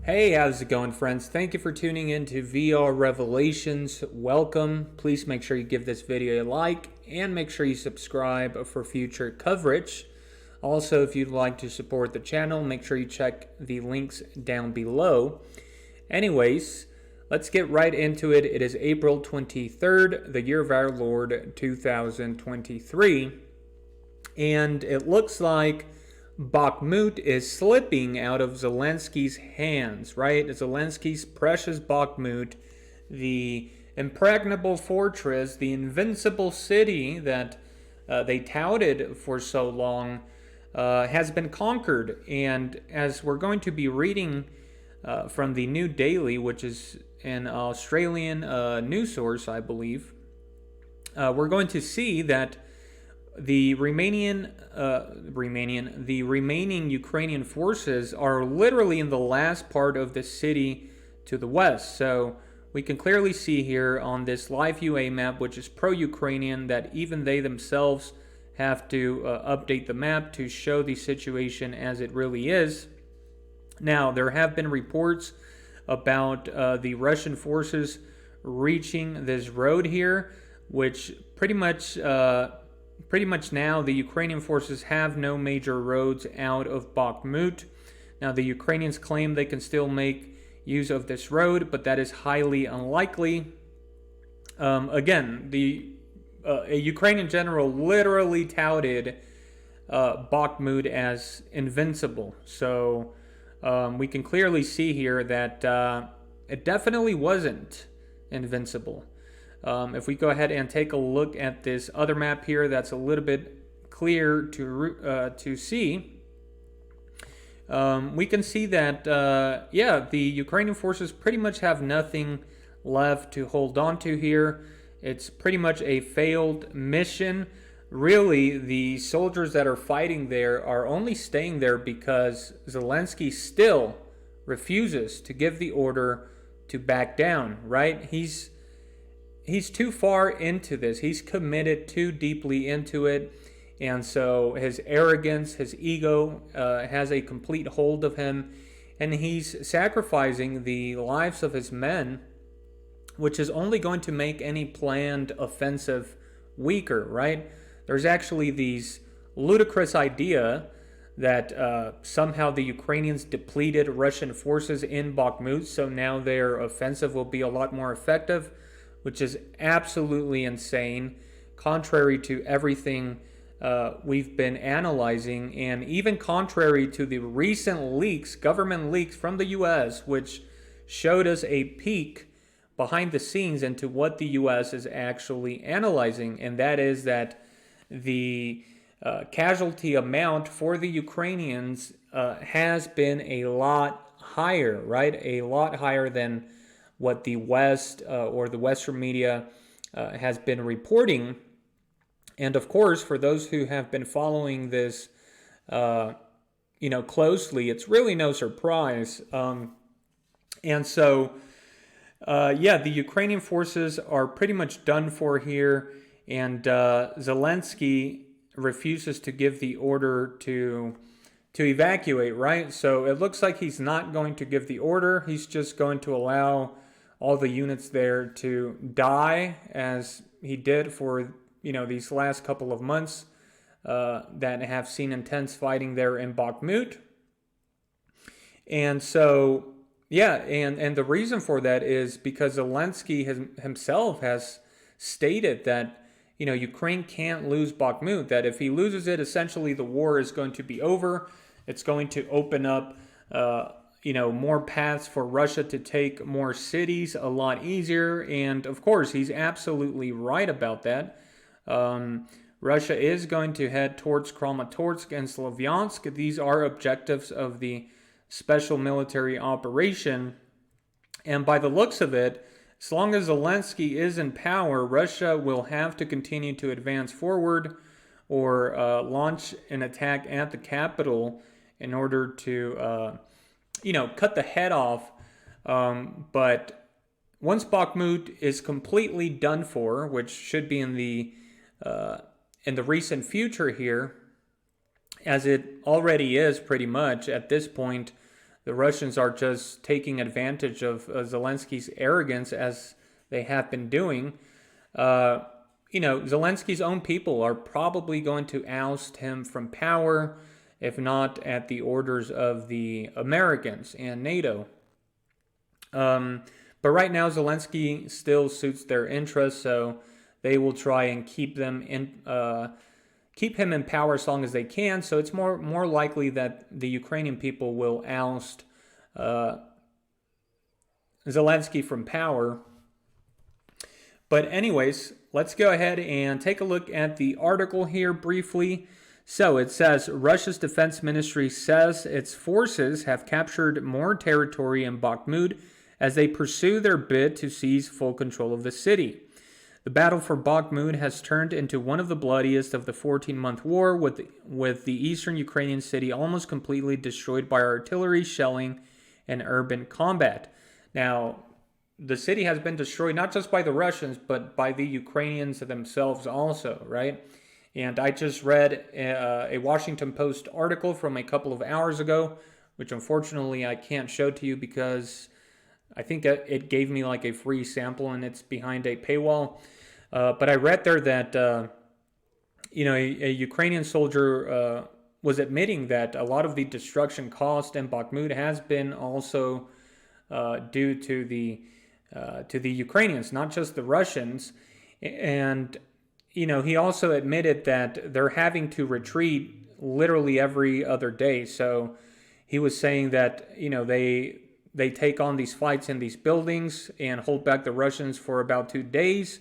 Hey, how's it going, friends? Thank you for tuning in to VR Revelations. Welcome. Please make sure you give this video a like and make sure you subscribe for future coverage. Also, if you'd like to support the channel, make sure you check the links down below. Anyways, let's get right into it. It is April 23rd, the year of our Lord 2023. And it looks like Bakhmut is slipping out of Zelensky's hands, right? Zelensky's precious Bakhmut, the impregnable fortress, the invincible city that they touted for so long, has been conquered. And as we're going to be reading from the New Daily, which is an Australian news source, I believe, we're going to see that the remaining Ukrainian forces are literally in the last part of the city to the west. So we can clearly see here on this live UA map, which is pro-Ukrainian, that even they themselves have to update the map to show the situation as it really is. Now, there have been reports about the Russian forces reaching this road here, which pretty much now the Ukrainian forces have no major roads out of Bakhmut. Now the Ukrainians claim they can still make use of this road, but that is highly unlikely. Again, a Ukrainian general literally touted Bakhmut as invincible. So we can clearly see here that it definitely wasn't invincible. If we go ahead and take a look at this other map here, that's a little bit clear to see. We can see that, the Ukrainian forces pretty much have nothing left to hold on to here. It's pretty much a failed mission. Really, the soldiers that are fighting there are only staying there because Zelensky still refuses to give the order to back down, right? He's too far into this. He's committed too deeply into it. And so his arrogance, his ego has a complete hold of him. And he's sacrificing the lives of his men, which is only going to make any planned offensive weaker, right? There's actually these ludicrous idea that somehow the Ukrainians depleted Russian forces in Bakhmut, so now their offensive will be a lot more effective, which is absolutely insane, contrary to everything we've been analyzing, and even contrary to the recent leaks, government leaks from the U.S., which showed us a peek behind the scenes into what the U.S. is actually analyzing, and that is that the casualty amount for the Ukrainians has been a lot higher, right? A lot higher than what the West or the Western media has been reporting. And of course, for those who have been following this, closely, it's really no surprise. And so, the Ukrainian forces are pretty much done for here, and Zelensky refuses to give the order to evacuate, right? So it looks like he's not going to give the order. He's just going to allow all the units there to die, as he did for these last couple of months that have seen intense fighting there in Bakhmut. And so, and the reason for that is because Zelensky himself has stated that Ukraine can't lose Bakhmut, that if he loses it, essentially the war is going to be over. It's going to open up more paths for Russia to take more cities a lot easier. And of course, he's absolutely right about that. Russia is going to head towards Kramatorsk and Slavyansk. These are objectives of the special military operation. And by the looks of it, as long as Zelensky is in power, Russia will have to continue to advance forward or launch an attack at the capital in order to cut the head off. But once Bakhmut is completely done for, which should be in the recent future here, as it already is pretty much at this point, the Russians are just taking advantage of Zelensky's arrogance as they have been doing. Zelensky's own people are probably going to oust him from power, if not at the orders of the Americans and NATO. But right now, Zelensky still suits their interests, so they will try and keep him in power as long as they can. So it's more likely that the Ukrainian people will oust Zelensky from power. But anyways, let's go ahead and take a look at the article here briefly. So it says, Russia's defense ministry says its forces have captured more territory in Bakhmut as they pursue their bid to seize full control of the city. The battle for Bakhmut has turned into one of the bloodiest of the 14-month war, with the eastern Ukrainian city almost completely destroyed by artillery shelling and urban combat. Now, the city has been destroyed not just by the Russians, but by the Ukrainians themselves also, right? And I just read a Washington Post article from a couple of hours ago, which unfortunately I can't show to you because I think it gave me like a free sample and it's behind a paywall. But I read there that, a Ukrainian soldier was admitting that a lot of the destruction caused in Bakhmut has been also due to the Ukrainians, not just the Russians. And, he also admitted that they're having to retreat literally every other day. So he was saying that, they take on these fights in these buildings and hold back the Russians for about 2 days.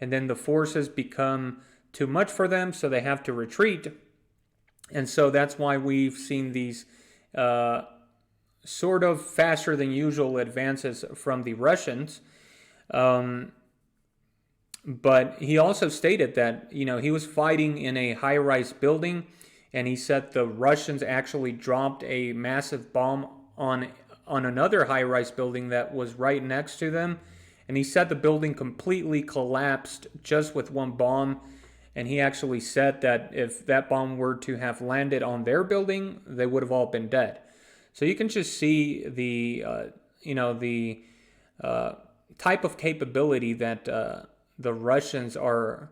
And then the forces become too much for them, so they have to retreat. And so that's why we've seen these sort of faster than usual advances from the Russians. But he also stated that, he was fighting in a high-rise building, and he said the Russians actually dropped a massive bomb on another high-rise building that was right next to them. And he said the building completely collapsed just with one bomb. And he actually said that if that bomb were to have landed on their building, they would have all been dead. So you can just see the type of capability that the Russians are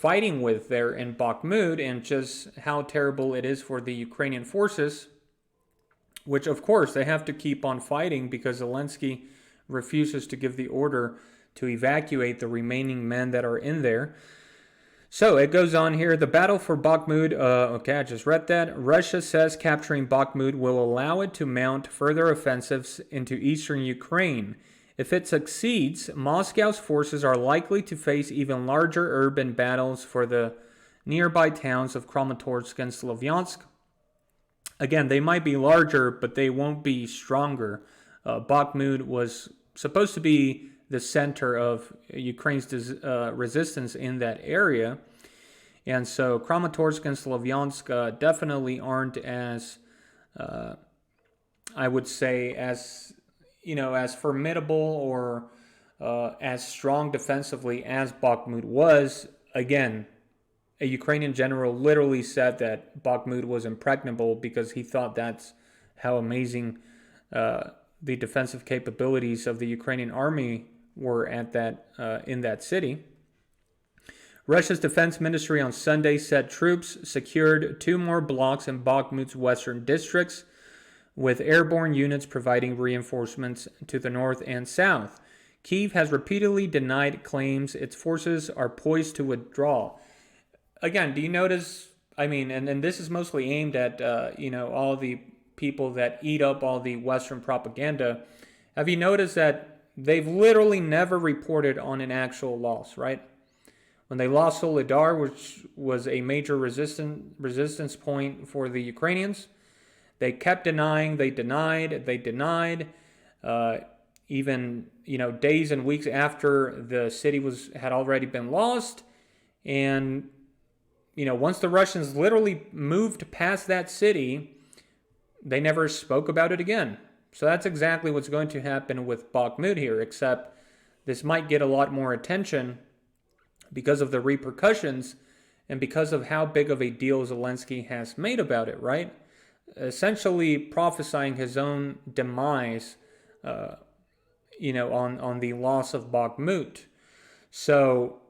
fighting with there in Bakhmut, and just how terrible it is for the Ukrainian forces, which of course they have to keep on fighting because Zelensky refuses to give the order to evacuate the remaining men that are in there. So it goes on here. The battle for Bakhmut, I just read that. Russia says capturing Bakhmut will allow it to mount further offensives into eastern Ukraine. If it succeeds, Moscow's forces are likely to face even larger urban battles for the nearby towns of Kramatorsk and Slovyansk. Again, they might be larger, but they won't be stronger. Bakhmut was supposed to be the center of Ukraine's resistance in that area. And so Kramatorsk and Slovyansk definitely aren't as, I would say, as formidable or as strong defensively as Bakhmut was. Again, a Ukrainian general literally said that Bakhmut was impregnable because he thought that's how amazing the defensive capabilities of the Ukrainian army were at in that city. Russia's defense ministry on Sunday said troops secured 2 more blocks in Bakhmut's western districts, with airborne units providing reinforcements to the north and south. Kyiv has repeatedly denied claims its forces are poised to withdraw. Again, do you notice, and this is mostly aimed at, all the people that eat up all the Western propaganda. Have you noticed that they've literally never reported on an actual loss, right? When they lost Solidar, which was a major resistance point for the Ukrainians, they kept denying, they denied. Even, days and weeks after the city had already been lost. And, once the Russians literally moved past that city, they never spoke about it again. So that's exactly what's going to happen with Bakhmut here, except this might get a lot more attention because of the repercussions and because of how big of a deal Zelensky has made about it, right? essentially prophesying his own demise, on the loss of Bakhmut. So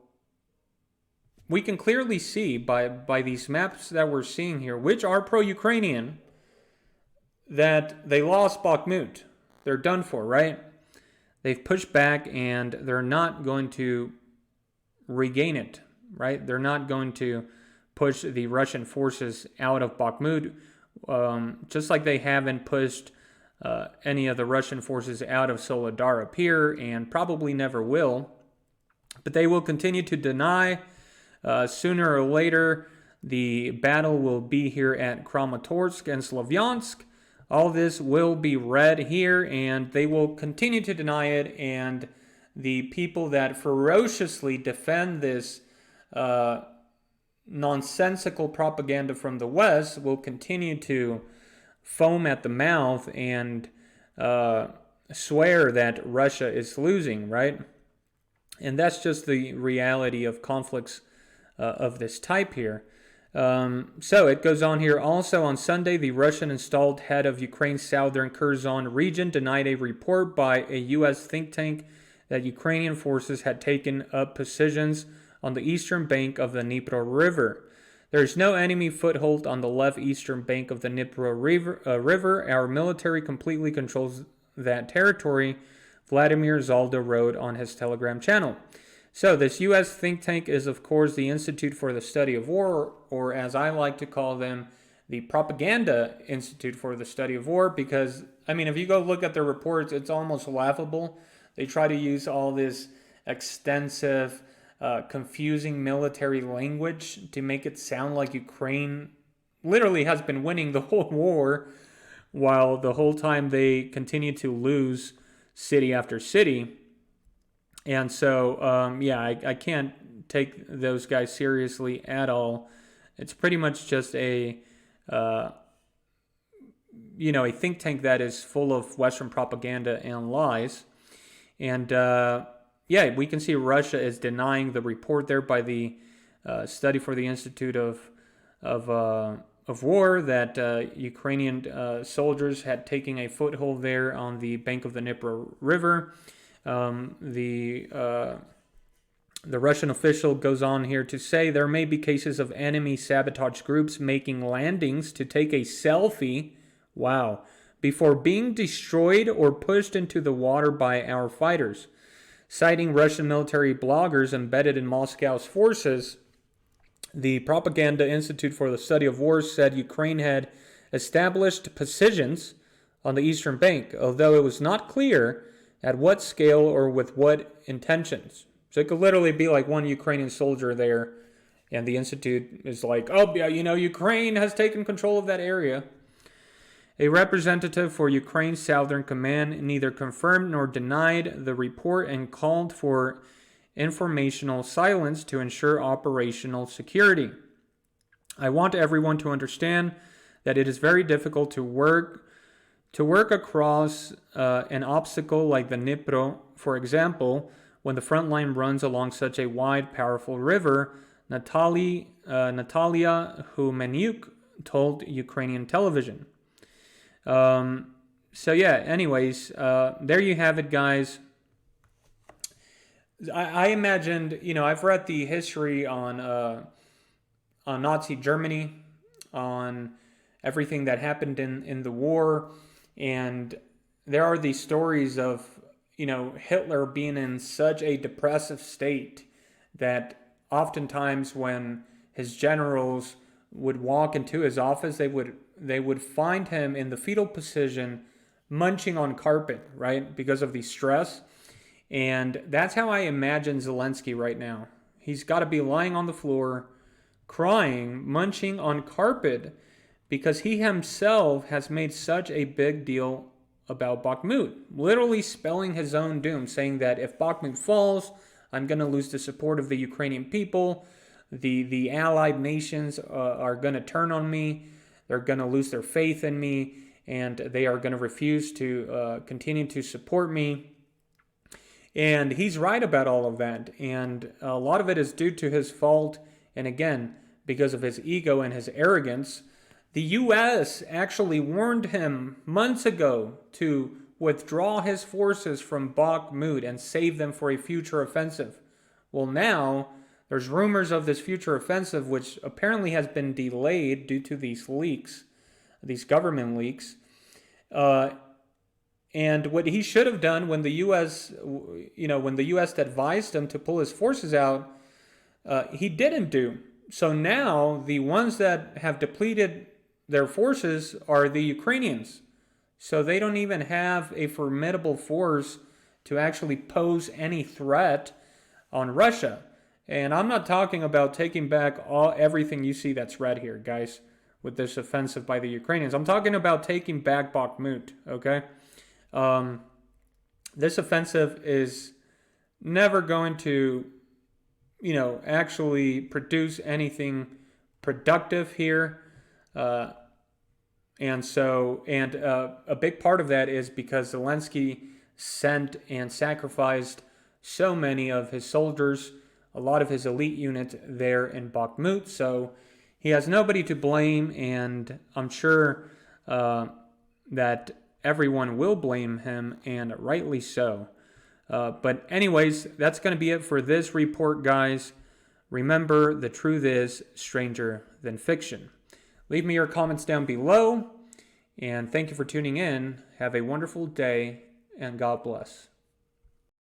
we can clearly see by these maps that we're seeing here, which are pro-Ukrainian, that they lost Bakhmut. They're done for, right? They've pushed back and they're not going to regain it, right? They're not going to push the Russian forces out of Bakhmut, just like they haven't pushed any of the Russian forces out of Soledar up here, and probably never will. But they will continue to deny. Sooner or later, the battle will be here at Kramatorsk and Slavyansk. All this will be read here, and they will continue to deny it. And the people that ferociously defend this nonsensical propaganda from the West will continue to foam at the mouth and swear that Russia is losing, right? And that's just the reality of conflicts of this type here. So it goes on here. Also on Sunday, the Russian installed head of Ukraine's southern Kherson region denied a report by a U.S. think tank that Ukrainian forces had taken up positions on the eastern bank of the Dnipro River. There is no enemy foothold on the left eastern bank of the Dnipro River. Our military completely controls that territory, Vladimir Zaldo wrote on his Telegram channel. So this U.S. think tank is, of course, the Institute for the Study of War, or as I like to call them, the Propaganda Institute for the Study of War, because, I mean, if you go look at their reports, it's almost laughable. They try to use all this extensive, confusing military language to make it sound like Ukraine literally has been winning the whole war, while the whole time they continue to lose city after city. And so, I can't take those guys seriously at all. It's pretty much just a think tank that is full of Western propaganda and lies. And we can see Russia is denying the report there by the study for the Institute of War that Ukrainian soldiers had taken a foothold there on the bank of the Dnipro River. The Russian official goes on here to say there may be cases of enemy sabotage groups making landings to take a selfie, before being destroyed or pushed into the water by our fighters. Citing Russian military bloggers embedded in Moscow's forces, the Propaganda Institute for the Study of War said Ukraine had established positions on the eastern bank, although it was not clear at what scale or with what intentions. So it could literally be like one Ukrainian soldier there, and the Institute is like, Ukraine has taken control of that area. A representative for Ukraine's Southern Command neither confirmed nor denied the report and called for informational silence to ensure operational security. I want everyone to understand that it is very difficult to work across an obstacle like the Dnipro, for example, when the front line runs along such a wide, powerful river, Natalia Humenyuk told Ukrainian television. There you have it, guys. I imagined, I've read the history on Nazi Germany, on everything that happened in the war, and there are these stories of, Hitler being in such a depressive state that oftentimes when his generals would walk into his office, they would find him in the fetal position munching on carpet, right, because of the stress. And that's how I imagine Zelensky right now. He's got to be lying on the floor, crying, munching on carpet, because he himself has made such a big deal about Bakhmut, literally spelling his own doom, saying that if Bakhmut falls, I'm going to lose the support of the Ukrainian people. The allied nations are going to turn on me. They're going to lose their faith in me, and they are going to refuse to continue to support me. And he's right about all of that. And a lot of it is due to his fault. And again, because of his ego and his arrogance, The U.S. actually warned him months ago to withdraw his forces from Bakhmut and save them for a future offensive. Well, now there's rumors of this future offensive, which apparently has been delayed due to these leaks, these government leaks. And what he should have done when the U.S., when the U.S. advised him to pull his forces out, he didn't do. So now the ones that have depleted their forces are the Ukrainians. So they don't even have a formidable force to actually pose any threat on Russia. And I'm not talking about taking back everything you see that's red here, guys, with this offensive by the Ukrainians. I'm talking about taking back Bakhmut, okay? This offensive is never going to, actually produce anything productive here. And a big part of that is because Zelensky sent and sacrificed so many of his soldiers, a lot of his elite units there in Bakhmut. So he has nobody to blame, and I'm sure that everyone will blame him, and rightly so. But anyways, that's going to be it for this report, guys. Remember, the truth is stranger than fiction. Leave me your comments down below, and thank you for tuning in. Have a wonderful day, and God bless.